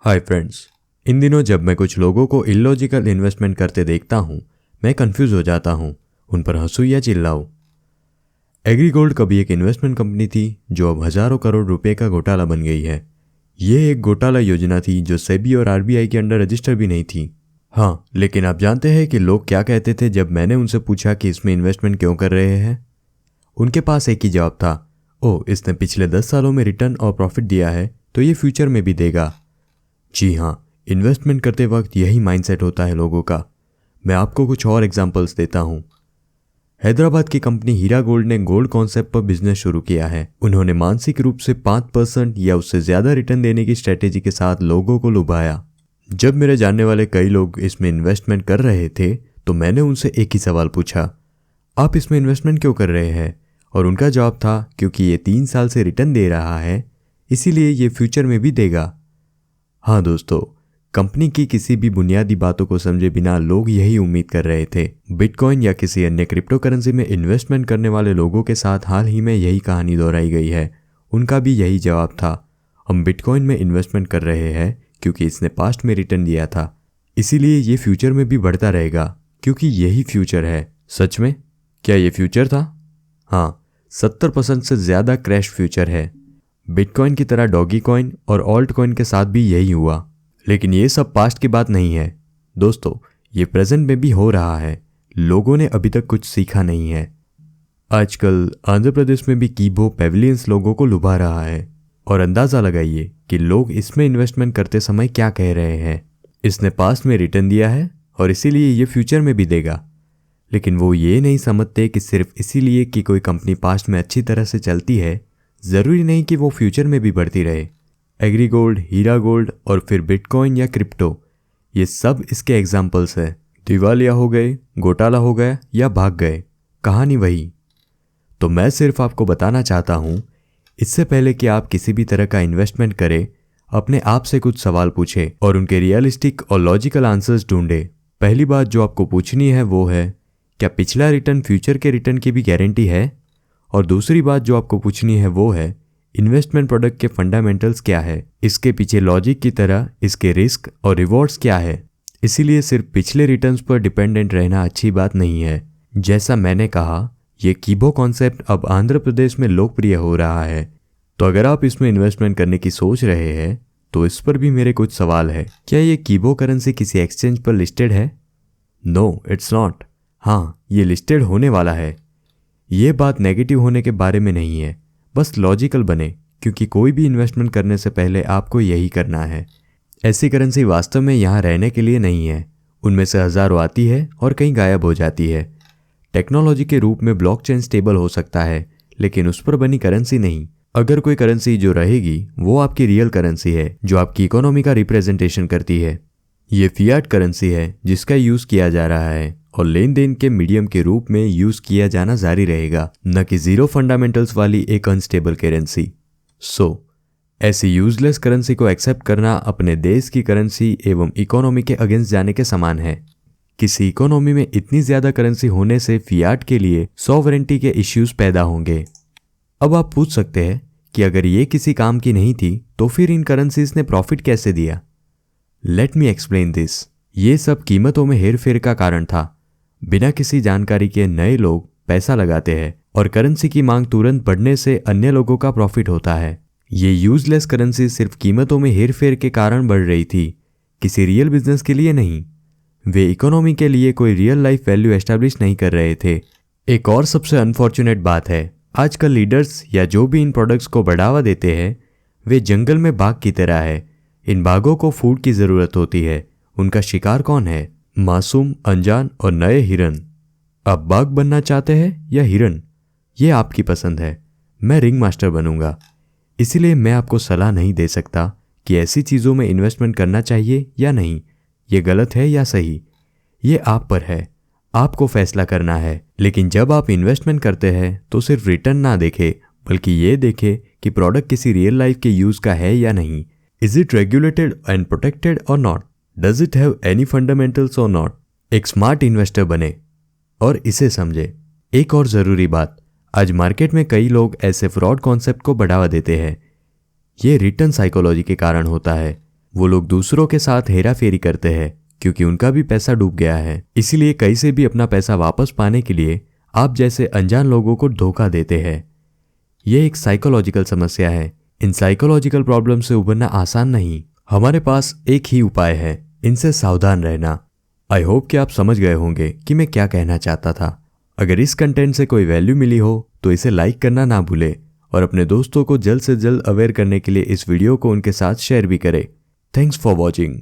Hi friends, इन दिनों जब मैं कुछ लोगों को इलॉजिकल इन्वेस्टमेंट करते देखता हूँ, मैं कंफ्यूज हो जाता हूँ। उन पर हंसूं या चिल्लाऊं। एग्रीगोल्ड कभी एक इन्वेस्टमेंट कंपनी थी जो अब हजारों करोड़ रुपए का घोटाला बन गई है। ये एक घोटाला योजना थी जो सेबी और आरबीआई के अंडर रजिस्टर भी नहीं थी। हाँ, लेकिन आप जानते हैं कि लोग क्या कहते थे जब मैंने उनसे पूछा कि इसमें इन्वेस्टमेंट क्यों कर रहे हैं? उनके पास एक ही जवाब था, ओह, इसने पिछले 10 सालों में रिटर्न और प्रॉफिट दिया है तो ये फ्यूचर में भी देगा। जी हाँ, इन्वेस्टमेंट करते वक्त यही माइंडसेट होता है लोगों का। मैं आपको कुछ और एग्जांपल्स देता हूँ। हैदराबाद की कंपनी हीरा गोल्ड ने गोल्ड कॉन्सेप्ट पर बिजनेस शुरू किया है। उन्होंने मानसिक रूप से 5% या उससे ज्यादा रिटर्न देने की स्ट्रेटेजी के साथ लोगों को लुभाया। जब मेरे जानने वाले कई लोग इसमें इन्वेस्टमेंट कर रहे थे तो मैंने उनसे एक ही सवाल पूछा, आप इसमें इन्वेस्टमेंट क्यों कर रहे हैं? और उनका जवाब था, क्योंकि ये 3 साल से रिटर्न दे रहा है, इसीलिए ये फ्यूचर में भी देगा। हाँ दोस्तों, कंपनी की किसी भी बुनियादी बातों को समझे बिना लोग यही उम्मीद कर रहे थे। बिटकॉइन या किसी अन्य क्रिप्टो करेंसी में इन्वेस्टमेंट करने वाले लोगों के साथ हाल ही में यही कहानी दोहराई गई है। उनका भी यही जवाब था, हम बिटकॉइन में इन्वेस्टमेंट कर रहे हैं क्योंकि इसने पास्ट में रिटर्न दिया था, इसीलिए ये फ्यूचर में भी बढ़ता रहेगा क्योंकि यही फ्यूचर है। सच में क्या ये फ्यूचर था? हाँ, 70% से ज़्यादा क्रैश फ्यूचर है। बिटकॉइन की तरह डॉगी कॉइन और ऑल्ट कॉइन के साथ भी यही हुआ। लेकिन ये सब पास्ट की बात नहीं है दोस्तों, ये प्रेजेंट में भी हो रहा है। लोगों ने अभी तक कुछ सीखा नहीं है। आजकल आंध्र प्रदेश में भी कीबो पेविलियंस लोगों को लुभा रहा है। और अंदाज़ा लगाइए कि लोग इसमें इन्वेस्टमेंट करते समय क्या कह रहे हैं, इसने पास्ट में रिटर्न दिया है और इसीलिए ये फ्यूचर में भी देगा। लेकिन वो ये नहीं समझते कि सिर्फ इसीलिए कि कोई कंपनी पास्ट में अच्छी तरह से चलती है, ज़रूरी नहीं कि वो फ्यूचर में भी बढ़ती रहे। एग्रीगोल्ड, हीरा गोल्ड और फिर बिटकॉइन या क्रिप्टो, ये सब इसके एग्जाम्पल्स है। दिवालिया हो गए, घोटाला हो गया या भाग गए, कहानी वही। तो मैं सिर्फ आपको बताना चाहता हूँ, इससे पहले कि आप किसी भी तरह का इन्वेस्टमेंट करें, अपने आप से कुछ सवाल पूछें और उनके रियलिस्टिक और लॉजिकल आंसर्स ढूंढें। पहली बात जो आपको पूछनी है वो है, क्या पिछला रिटर्न फ्यूचर के रिटर्न की भी गारंटी है? और दूसरी बात जो आपको पूछनी है वो है, इन्वेस्टमेंट प्रोडक्ट के फंडामेंटल्स क्या है, इसके पीछे लॉजिक की तरह इसके रिस्क और रिवॉर्ड्स क्या है। इसीलिए सिर्फ पिछले रिटर्न्स पर डिपेंडेंट रहना अच्छी बात नहीं है। जैसा मैंने कहा, ये कीबो कॉन्सेप्ट अब आंध्र प्रदेश में लोकप्रिय हो रहा है। तो अगर आप इसमें इन्वेस्टमेंट करने की सोच रहे हैं तो इस पर भी मेरे कुछ सवाल है। क्या ये कीबो करेंसी किसी एक्सचेंज पर लिस्टेड है? No, it's not. हाँ, ये लिस्टेड होने वाला है। ये बात नेगेटिव होने के बारे में नहीं है, बस लॉजिकल बने, क्योंकि कोई भी इन्वेस्टमेंट करने से पहले आपको यही करना है। ऐसी करेंसी वास्तव में यहाँ रहने के लिए नहीं है। उनमें से हजारों आती है और कहीं गायब हो जाती है। टेक्नोलॉजी के रूप में ब्लॉकचेन स्टेबल हो सकता है, लेकिन उस पर बनी करेंसी नहीं। अगर कोई करेंसी जो रहेगी वो आपकी रियल करेंसी है, जो आपकी इकोनॉमी का रिप्रेजेंटेशन करती है। ये फियाट करेंसी है जिसका यूज़ किया जा रहा है और लेन देन के मीडियम के रूप में यूज किया जाना जारी रहेगा, न कि जीरो फंडामेंटल्स वाली एक अनस्टेबल करेंसी। ऐसी यूजलेस करेंसी को एक्सेप्ट करना अपने देश की करेंसी एवं इकोनॉमी के अगेंस्ट जाने के समान है। किसी इकोनॉमी में इतनी ज्यादा करेंसी होने से फियाट के लिए सॉवरेंटी के इश्यूज पैदा होंगे। अब आप पूछ सकते हैं कि अगर ये किसी काम की नहीं थी तो फिर इन करेंसीज ने प्रॉफिट कैसे दिया? Let me explain this. ये सब कीमतों में हेरफेर का कारण था। बिना किसी जानकारी के नए लोग पैसा लगाते हैं और करेंसी की मांग तुरंत बढ़ने से अन्य लोगों का प्रॉफिट होता है। ये यूजलेस करेंसी सिर्फ कीमतों में हेरफेर के कारण बढ़ रही थी, किसी रियल बिजनेस के लिए नहीं। वे इकोनॉमी के लिए कोई रियल लाइफ वैल्यू एस्टैब्लिश नहीं कर रहे थे। एक और सबसे अनफॉर्चुनेट बात है, आजकल लीडर्स या जो भी इन प्रोडक्ट्स को बढ़ावा देते हैं, वे जंगल में बाघ की तरह है। इन बाघों को फूड की जरूरत होती है। उनका शिकार कौन है? मासूम, अनजान और नए हिरन। आप बाघ बनना चाहते हैं या हिरन? ये आपकी पसंद है। मैं रिंग मास्टर बनूंगा, इसीलिए मैं आपको सलाह नहीं दे सकता कि ऐसी चीज़ों में इन्वेस्टमेंट करना चाहिए या नहीं। ये गलत है या सही, ये आप पर है, आपको फैसला करना है। लेकिन जब आप इन्वेस्टमेंट करते हैं तो सिर्फ रिटर्न ना देखें, बल्कि ये देखें कि प्रोडक्ट किसी रियल लाइफ के यूज़ का है या नहीं। Is it regulated and protected or not? Does it have any fundamentals or not? एक स्मार्ट इन्वेस्टर बने और इसे समझे। एक और ज़रूरी बात, आज मार्केट में कई लोग ऐसे फ्रॉड कॉन्सेप्ट को बढ़ावा देते हैं। ये रिटर्न साइकोलॉजी के कारण होता है। वो लोग दूसरों के साथ हेरा फेरी करते हैं क्योंकि उनका भी पैसा डूब गया है। इसीलिए कहीं से भी अपना पैसा वापस पाने के लिए आप जैसे अनजान लोगों को धोखा देते हैं। यह एक साइकोलॉजिकल समस्या है। इन साइकोलॉजिकल प्रॉब्लम से उबरना आसान नहीं। हमारे पास एक ही उपाय है, इनसे सावधान रहना। आई होप कि आप समझ गए होंगे कि मैं क्या कहना चाहता था। अगर इस कंटेंट से कोई वैल्यू मिली हो तो इसे लाइक करना ना भूले और अपने दोस्तों को जल्द से जल्द अवेयर करने के लिए इस वीडियो को उनके साथ शेयर भी करें। Thanks for watching.